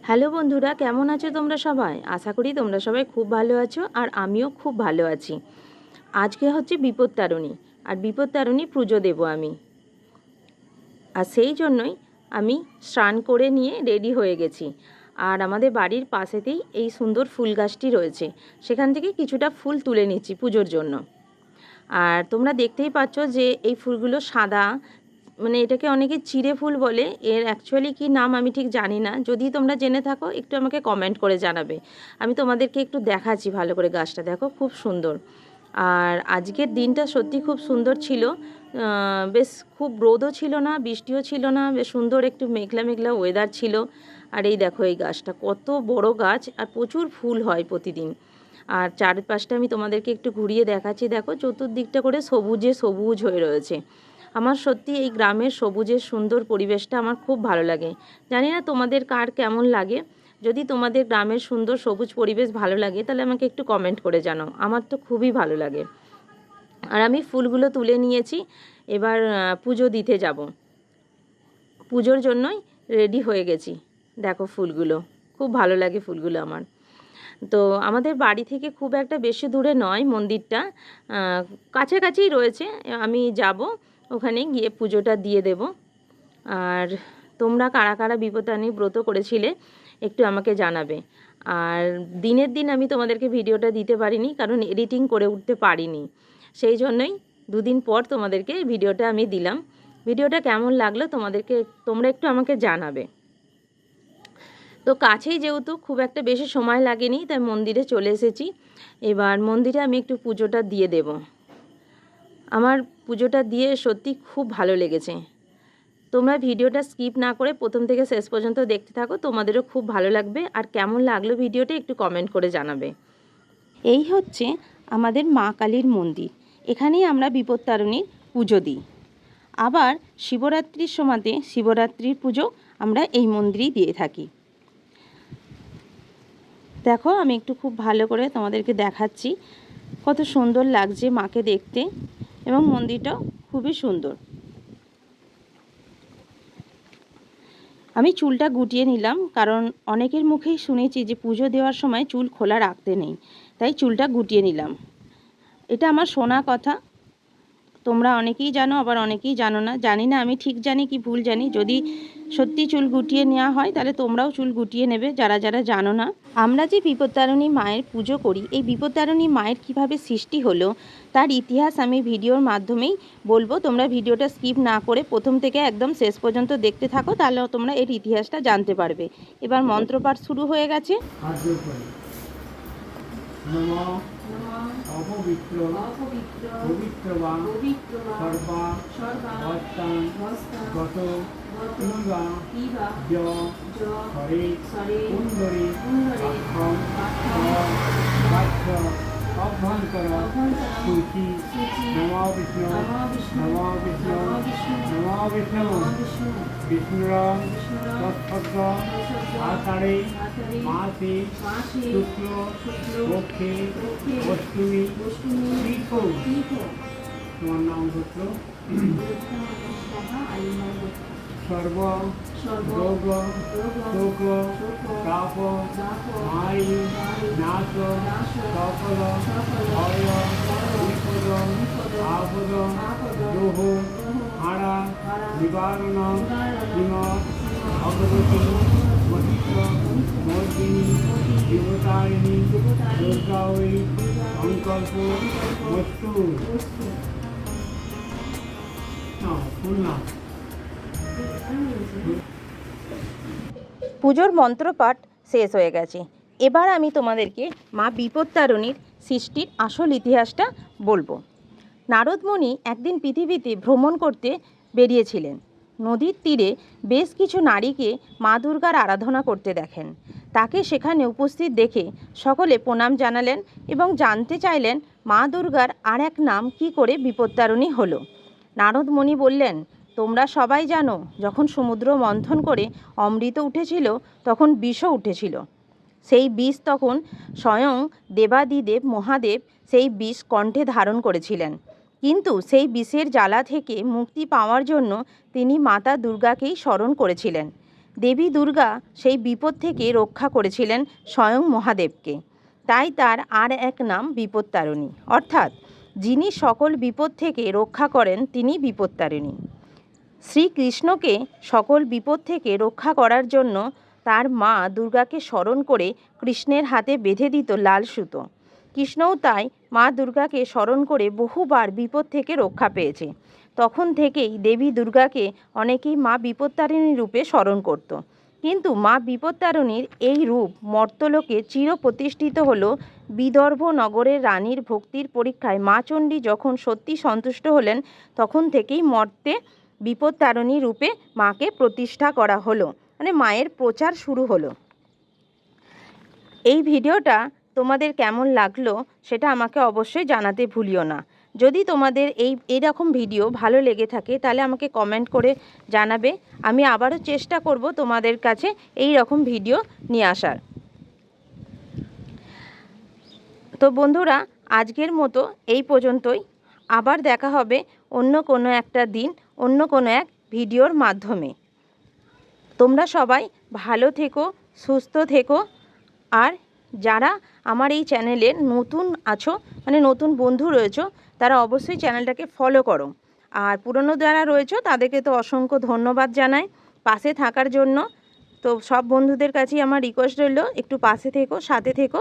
Hello বন্ধুরা, কেমন আছো তোমরা সবাই? আশা করি তোমরা সবাই খুব ভালো আছো আর আমিও খুব ভালো আছি। আজকে হচ্ছে বিপত্তারিণী, আর বিপত্তারিণী পুজো দেবো আমি। আর সেই জন্যই আমি স্নান করে নিয়ে রেডি হয়ে গেছি। আর আমাদের বাড়ির পাশেতেই এই সুন্দর ফুল গাছটি রয়েছে, সেখান থেকে কিছুটা ফুল তুলে নিচ্ছি পুজোর জন্য। আর তোমরা দেখতেই পাচ্ছ যে এই ফুলগুলো সাদা, মানে এটাকে অনেকে চিঁড়ে ফুল বলে। এর অ্যাকচুয়ালি কি নাম আমি ঠিক জানি না। যদি তোমরা জেনে থাকো একটু আমাকে কমেন্ট করে জানাবে। আমি তোমাদেরকে একটু দেখাচ্ছি ভালো করে। গাছটা দেখো, খুব সুন্দর। আর আজকের দিনটা সত্যি খুব সুন্দর ছিল। বেশ খুব রোদও ছিল না, বৃষ্টিও ছিল না, বেশ সুন্দর একটু মেঘলা মেঘলা ওয়েদার ছিল। আর এই দেখো, এই গাছটা কত বড় গাছ, আর প্রচুর ফুল হয় প্রতিদিন। আর চারপাশটা আমি তোমাদেরকে একটু ঘুরিয়ে দেখাচ্ছি। দেখো, চতুর্দিকটা করে সবুজে সবুজ হয়ে রয়েছে। আমার সত্যি এই গ্রামের সবুজের সুন্দর পরিবেশটা আমার খুব ভালো লাগে। জানি না তোমাদের কার কেমন লাগে। যদি তোমাদের গ্রামের সুন্দর সবুজ পরিবেশ ভালো লাগে তাহলে আমাকে একটু কমেন্ট করে জানাও। আমার তো খুবই ভালো লাগে। আর আমি ফুলগুলো তুলে নিয়েছি, এবার পুজো দিতে যাব। পুজোর জন্যই রেডি হয়ে গেছি। দেখো ফুলগুলো, খুব ভালো লাগে ফুলগুলো আমার। তো আমাদের বাড়ি থেকে খুব একটা বেশি দূরে নয় মন্দিরটা, কাছাকাছিই রয়েছে। আমি যাব, ওখানে গিয়ে পুজোটা দিয়ে দেব। আর তোমরা কারা কারা বিপত্তারিণী ব্রত করেছিলে একটু আমাকে জানাবে। আর দিনের দিন আমি তোমাদেরকে ভিডিওটা দিতে পারিনি, কারণ এডিটিং করে উঠতে পারিনি। সেই জন্যই দুদিন পর তোমাদেরকে ভিডিওটা আমি দিলাম। ভিডিওটা কেমন লাগলো তোমরা একটু আমাকে জানাবে। তো কাছেই যেহেতু, খুব একটা বেশি সময় লাগেনি, তাই মন্দিরে চলে এসেছি। এবার মন্দিরে আমি একটু পুজোটা দিয়ে দেব। আমার পুজোটা দিয়ে সত্যি খুব ভালো লেগেছে। তোমরা ভিডিওটা স্কিপ না করে প্রথম থেকে শেষ পর্যন্ত দেখতে থাকো, তোমাদেরও খুব ভালো লাগবে। আর কেমন লাগলো ভিডিওটা একটু কমেন্ট করে জানাবে। এই হচ্ছে আমাদের মা কালীর মন্দির। এখানেই আমরা বিপত্তারিণীর পুজো দিই। আবার শিবরাত্রির সময়তে শিবরাত্রির পুজো আমরা এই মন্দিরেই দিয়ে থাকি। দেখো, আমি একটু খুব ভালো করে তোমাদেরকে দেখাচ্ছি কত সুন্দর লাগছে মাকে দেখতে, এবং মন্দিরটাও খুবই সুন্দর। আমি চুলটা গুটিয়ে নিলাম, কারণ অনেকের মুখেই শুনেছি যে পুজো দেওয়ার সময় চুল খোলা রাখতে নেই, তাই চুলটা গুটিয়ে নিলাম। এটা আমার শোনা কথা, তোমরা অনেকেই জানো আবার অনেকেই জানো না। জানি না আমি ঠিক জানি কি ভুল জানি। যদি সত্যি চুল গুটিয়ে নেওয়া হয় তাহলে তোমরাও চুল গুটিয়ে নেবে, যারা যারা জানো না। আমরা যে বিপত্তারিণী মায়ের পুজো করি, এই বিপত্তারিণী মায়ের কিভাবে সৃষ্টি হলো তার ইতিহাস আমি ভিডিওর মাধ্যমেই বলবো। তোমরা ভিডিওটা স্কিপ না করে প্রথম থেকে একদম শেষ পর্যন্ত দেখতে থাকো, তাহলে তোমরা এর ইতিহাসটা জানতে পারবে। এবার মন্ত্রপাঠ শুরু হয়ে গেছে। অপবিত্র পবিত্রবান সর্বাবস্থান গত হরে কুন্দরী অভ্যন্তর সূচি নমো বিষ্ণু নমো বিষ্ণু নমো বিষ্ণু বিষ্ণুরং তৎসদ্য আষাঢ়ে মাসে শুক্ল পক্ষে অষ্টমী তীর্থ। তোমার নাম পুত্র সর্ব রোগ শোক তাপ মারি নাশ সকল ভয় বিপদ আপদ দ্রোহ হারা নিবারণ হিম অগ্রগতি মহিষ মর্দিনী দেবতারিণী দুর্গাবলী সংকল্প বস্তু পুজোর মন্ত্রপাঠ শেষ হয়ে গেছে। এবার আমি তোমাদেরকে মা বিপত্তারিণীর সৃষ্টির আসল ইতিহাসটা বলবো। নারদমুনি একদিন পৃথিবীতে ভ্রমণ করতে বেরিয়েছিলেন। নদীর তীরে বেশ কিছু নারীকে মা দুর্গার আরাধনা করতে দেখেন। তাকে সেখানে উপস্থিত দেখে সকলে প্রণাম জানালেন এবং জানতে চাইলেন মা দুর্গার আর এক নাম কী করে বিপত্তারিণী হলো। নারদমুনি বললেন, তোমরা সবাই জানো, যখন সমুদ্র মন্থন করে অমৃত উঠেছিল তখন বিষও উঠেছিল। সেই বিষ তখন স্বয়ং দেবাদিদেব মহাদেব সেই বিষ কণ্ঠে ধারণ করেছিলেন। কিন্তু সেই বিষের জ্বালা থেকে মুক্তি পাওয়ার জন্য তিনি মাতা দুর্গাকেই স্মরণ করেছিলেন। দেবী দুর্গা সেই বিপদ থেকে রক্ষা করেছিলেন স্বয়ং মহাদেবকে, তাই তার আর এক নাম বিপত্তারিণী, অর্থাৎ যিনি সকল বিপদ থেকে রক্ষা করেন তিনি বিপত্তারিণী। শ্রীকৃষ্ণকে সকল বিপদ থেকে রক্ষা করার জন্য তার মা দুর্গাকে স্মরণ করে কৃষ্ণের হাতে বেঁধে দিত লাল সুতো। কৃষ্ণও তাই মা দুর্গাকে স্মরণ করে বহুবার বিপদ থেকে রক্ষা পেয়েছে। তখন থেকেই দেবী দুর্গাকে অনেকেই মা বিপত্তারিণী রূপে স্মরণ করত। কিন্তু মা বিপত্তারিণীর এই রূপ মর্তলোকে চিরপ্রতিষ্ঠিত হলো বিদর্ভ নগরের রানীর ভক্তির পরীক্ষায় মা চণ্ডী যখন সত্যি সন্তুষ্ট হলেন, তখন থেকেই মর্তে বিপত্তারিণী রূপে মাকে প্রতিষ্ঠা করা হলো, মানে মায়ের প্রচার শুরু হলো। এই ভিডিওটা তোমাদের কেমন লাগলো সেটা আমাকে অবশ্যই জানাতে ভুলিও না। যদি তোমাদের এইরকম ভিডিও ভালো লেগে থাকে তাহলে আমাকে কমেন্ট করে জানাবে। আমি আবারও চেষ্টা করব তোমাদের কাছে এই রকম ভিডিও নিয়ে আসার। তো বন্ধুরা, আজকের মতো এই পর্যন্তই। আবার দেখা হবে অন্য কোনো একটা দিন, অন্য কোনো এক ভিডিওর মাধ্যমে। তোমরা সবাই ভালো থেকো, সুস্থ থেকো। আর যারা আমার এই চ্যানেলের নতুন আছো, মানে নতুন বন্ধু রয়েছো, তারা অবশ্যই চ্যানেলটাকে ফলো করো। আর পুরনো যারা রয়েছো তাদেরকে তো অসংখ্য ধন্যবাদ জানাই পাশে থাকার জন্য। তো সব বন্ধুদের কাছেই আমার রিকোয়েস্ট রইল, একটু পাশে থেকো, সাথে থেকো।